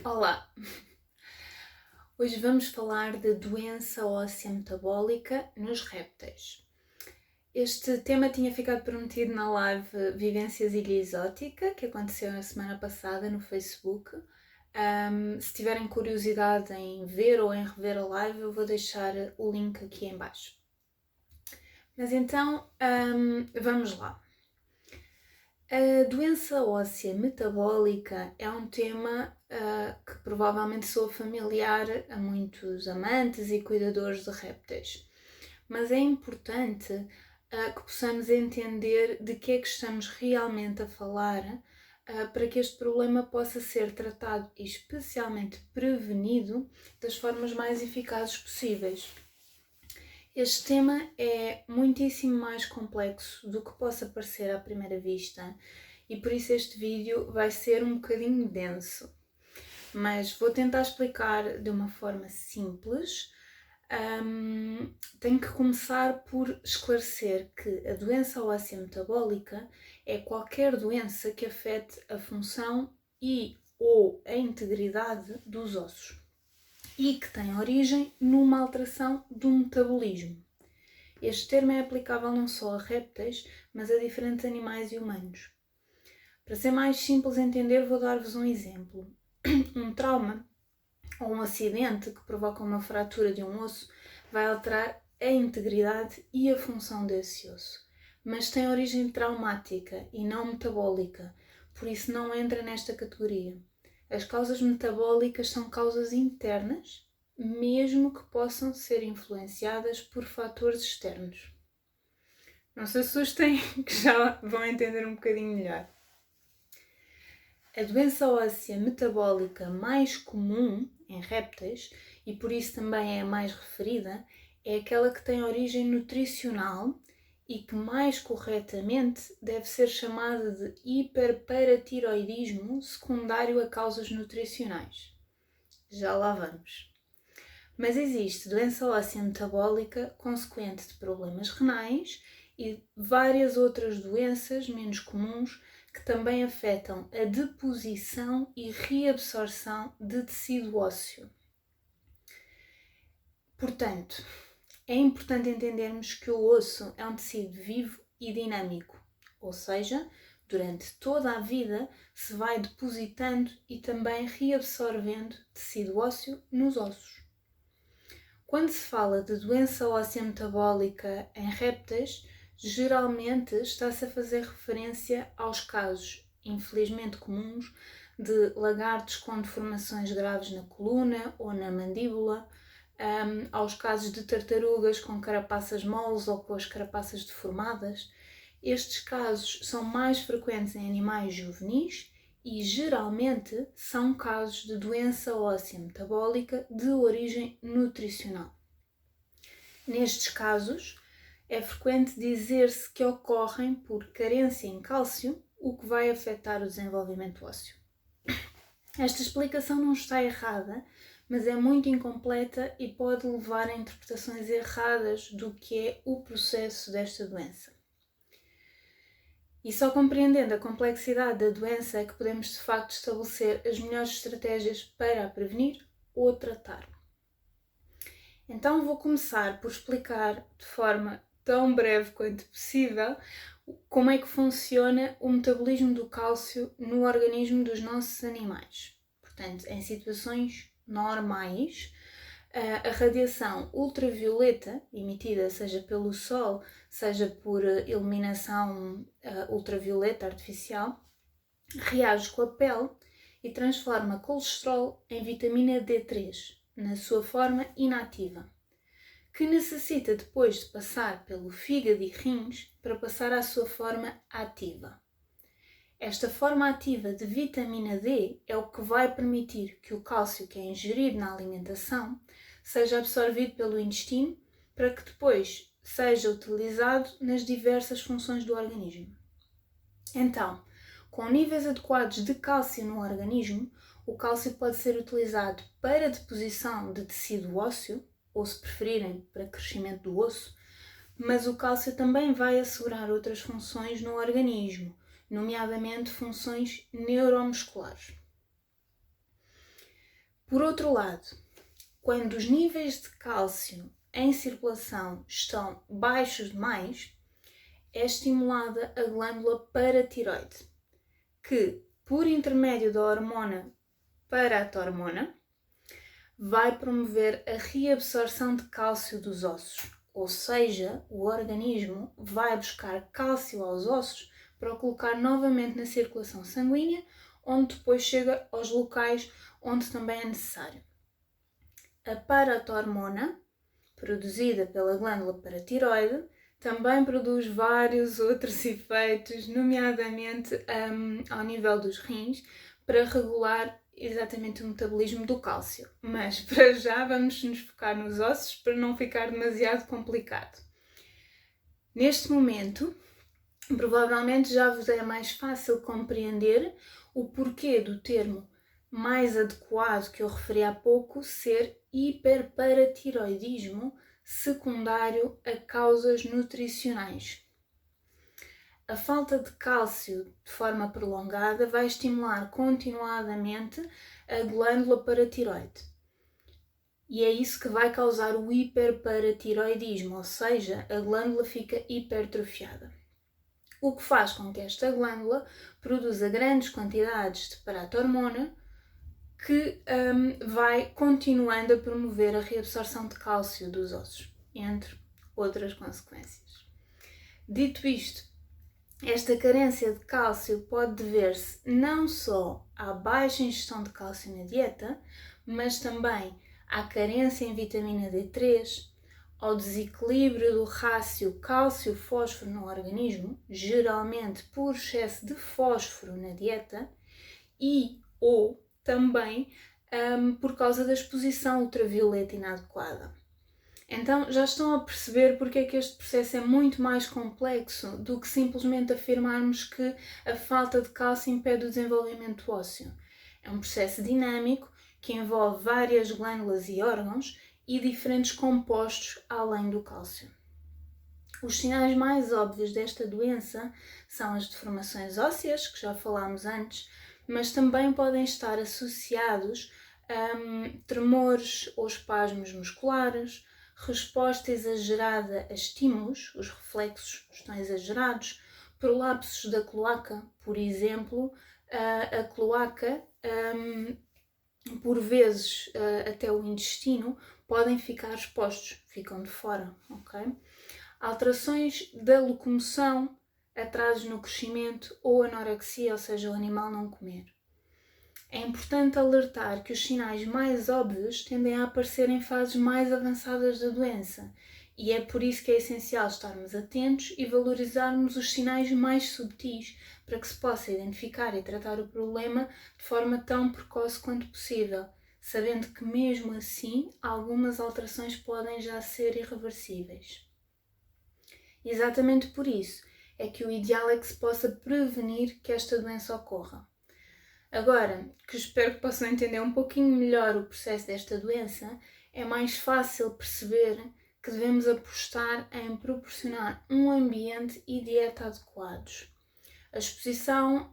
Olá! Hoje vamos falar de doença óssea metabólica nos répteis. Este tema tinha ficado prometido na live Vivências Ilha Exótica, que aconteceu na semana passada no Facebook. Se tiverem curiosidade em ver ou em rever a live, eu vou deixar o link aqui em baixo. Mas então, vamos lá. A doença óssea metabólica é um tema que provavelmente soa familiar a muitos amantes e cuidadores de répteis, mas é importante que possamos entender de que é que estamos realmente a falar para que este problema possa ser tratado e especialmente prevenido das formas mais eficazes possíveis. Este tema é muitíssimo mais complexo do que possa parecer à primeira vista e por isso este vídeo vai ser um bocadinho denso. Mas vou tentar explicar de uma forma simples. Tenho que começar por esclarecer que a doença óssea metabólica é qualquer doença que afete a função ou a integridade dos ossos e que tem origem numa alteração do metabolismo. Este termo é aplicável não só a répteis, mas a diferentes animais e humanos. Para ser mais simples de entender, vou dar-vos um exemplo. Um trauma ou um acidente que provoca uma fratura de um osso vai alterar a integridade e a função desse osso, mas tem origem traumática e não metabólica, por isso não entra nesta categoria. As causas metabólicas são causas internas, mesmo que possam ser influenciadas por fatores externos. Não se assustem, que já vão entender um bocadinho melhor. A doença óssea metabólica mais comum em répteis, e por isso também é a mais referida, é aquela que tem origem nutricional e que mais corretamente deve ser chamada de hiperparatiroidismo secundário a causas nutricionais. Já lá vamos. Mas existe doença óssea metabólica consequente de problemas renais e várias outras doenças menos comuns que também afetam a deposição e reabsorção de tecido ósseo. Portanto, é importante entendermos que o osso é um tecido vivo e dinâmico, ou seja, durante toda a vida se vai depositando e também reabsorvendo tecido ósseo nos ossos. Quando se fala de doença óssea metabólica em répteis, geralmente está-se a fazer referência aos casos, infelizmente comuns, de lagartos com deformações graves na coluna ou na mandíbula, aos casos de tartarugas com carapaças moles ou com as carapaças deformadas. Estes casos são mais frequentes em animais juvenis e geralmente são casos de doença óssea metabólica de origem nutricional. Nestes casos, é frequente dizer-se que ocorrem por carência em cálcio, o que vai afetar o desenvolvimento ósseo. Esta explicação não está errada, mas é muito incompleta e pode levar a interpretações erradas do que é o processo desta doença. E só compreendendo a complexidade da doença é que podemos de facto estabelecer as melhores estratégias para a prevenir ou tratar. Então vou começar por explicar de forma tão breve quanto possível como é que funciona o metabolismo do cálcio no organismo dos nossos animais. Portanto, em situações normais, a radiação ultravioleta emitida seja pelo sol, seja por iluminação ultravioleta artificial, reage com a pele e transforma colesterol em vitamina D3, na sua forma inativa, que necessita depois de passar pelo fígado e rins para passar à sua forma ativa. Esta forma ativa de vitamina D é o que vai permitir que o cálcio que é ingerido na alimentação seja absorvido pelo intestino para que depois seja utilizado nas diversas funções do organismo. Então, com níveis adequados de cálcio no organismo, o cálcio pode ser utilizado para a deposição de tecido ósseo, ou se preferirem, para crescimento do osso, mas o cálcio também vai assegurar outras funções no organismo, nomeadamente funções neuromusculares. Por outro lado, quando os níveis de cálcio em circulação estão baixos demais, é estimulada a glândula paratiroide, que, por intermédio da hormona paratormona, vai promover a reabsorção de cálcio dos ossos, ou seja, o organismo vai buscar cálcio aos ossos para o colocar novamente na circulação sanguínea, onde depois chega aos locais onde também é necessário. A paratormona, produzida pela glândula paratiroide, também produz vários outros efeitos, nomeadamente ao nível dos rins, para regular exatamente o metabolismo do cálcio. Mas para já vamos nos focar nos ossos para não ficar demasiado complicado. Neste momento, provavelmente já vos é mais fácil compreender o porquê do termo mais adequado que eu referi há pouco ser hiperparatiroidismo secundário a causas nutricionais. A falta de cálcio de forma prolongada vai estimular continuadamente a glândula paratiroide. E é isso que vai causar o hiperparatiroidismo, ou seja, a glândula fica hipertrofiada. O que faz com que esta glândula produza grandes quantidades de paratormona que vai continuando a promover a reabsorção de cálcio dos ossos, entre outras consequências. Dito isto, esta carência de cálcio pode dever-se não só à baixa ingestão de cálcio na dieta, mas também à carência em vitamina D3, ao desequilíbrio do rácio cálcio-fósforo no organismo, geralmente por excesso de fósforo na dieta, ou também por causa da exposição ultravioleta inadequada. Então já estão a perceber porque é que este processo é muito mais complexo do que simplesmente afirmarmos que a falta de cálcio impede o desenvolvimento ósseo. É um processo dinâmico que envolve várias glândulas e órgãos e diferentes compostos além do cálcio. Os sinais mais óbvios desta doença são as deformações ósseas, que já falámos antes, mas também podem estar associados a tremores ou espasmos musculares, resposta exagerada a estímulos, os reflexos estão exagerados, prolapsos da cloaca, por exemplo, a cloaca, por vezes até o intestino, podem ficar expostos, ficam de fora, ok? Alterações da locomoção, atrasos no crescimento ou anorexia, ou seja, o animal não comer. É importante alertar que os sinais mais óbvios tendem a aparecer em fases mais avançadas da doença e é por isso que é essencial estarmos atentos e valorizarmos os sinais mais subtis para que se possa identificar e tratar o problema de forma tão precoce quanto possível, sabendo que mesmo assim algumas alterações podem já ser irreversíveis. Exatamente por isso é que o ideal é que se possa prevenir que esta doença ocorra. Agora, que espero que possam entender um pouquinho melhor o processo desta doença, é mais fácil perceber que devemos apostar em proporcionar um ambiente e dieta adequados. A exposição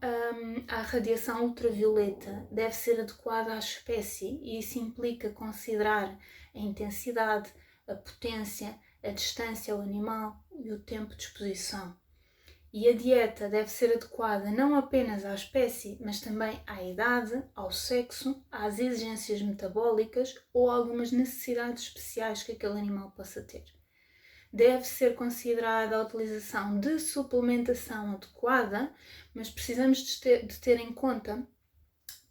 à radiação ultravioleta deve ser adequada à espécie e isso implica considerar a intensidade, a potência, a distância ao animal e o tempo de exposição. E a dieta deve ser adequada não apenas à espécie, mas também à idade, ao sexo, às exigências metabólicas ou algumas necessidades especiais que aquele animal possa ter. Deve ser considerada a utilização de suplementação adequada, mas precisamos de ter em conta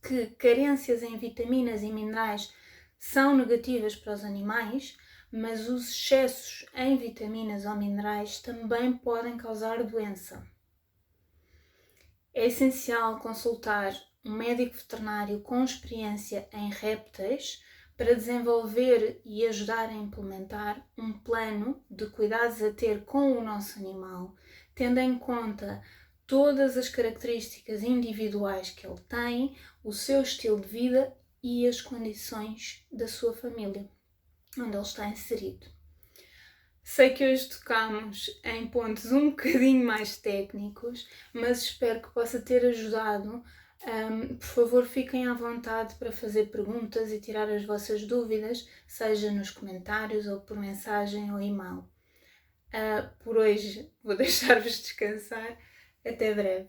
que carências em vitaminas e minerais são negativas para os animais, mas os excessos em vitaminas ou minerais também podem causar doença. É essencial consultar um médico veterinário com experiência em répteis para desenvolver e ajudar a implementar um plano de cuidados a ter com o nosso animal, tendo em conta todas as características individuais que ele tem, o seu estilo de vida e as condições da sua família onde ele está inserido. Sei que hoje tocamos em pontos um bocadinho mais técnicos, mas espero que possa ter ajudado Por favor, fiquem à vontade para fazer perguntas e tirar as vossas dúvidas, seja nos comentários ou por mensagem ou e-mail. Por hoje vou deixar-vos descansar. Até breve.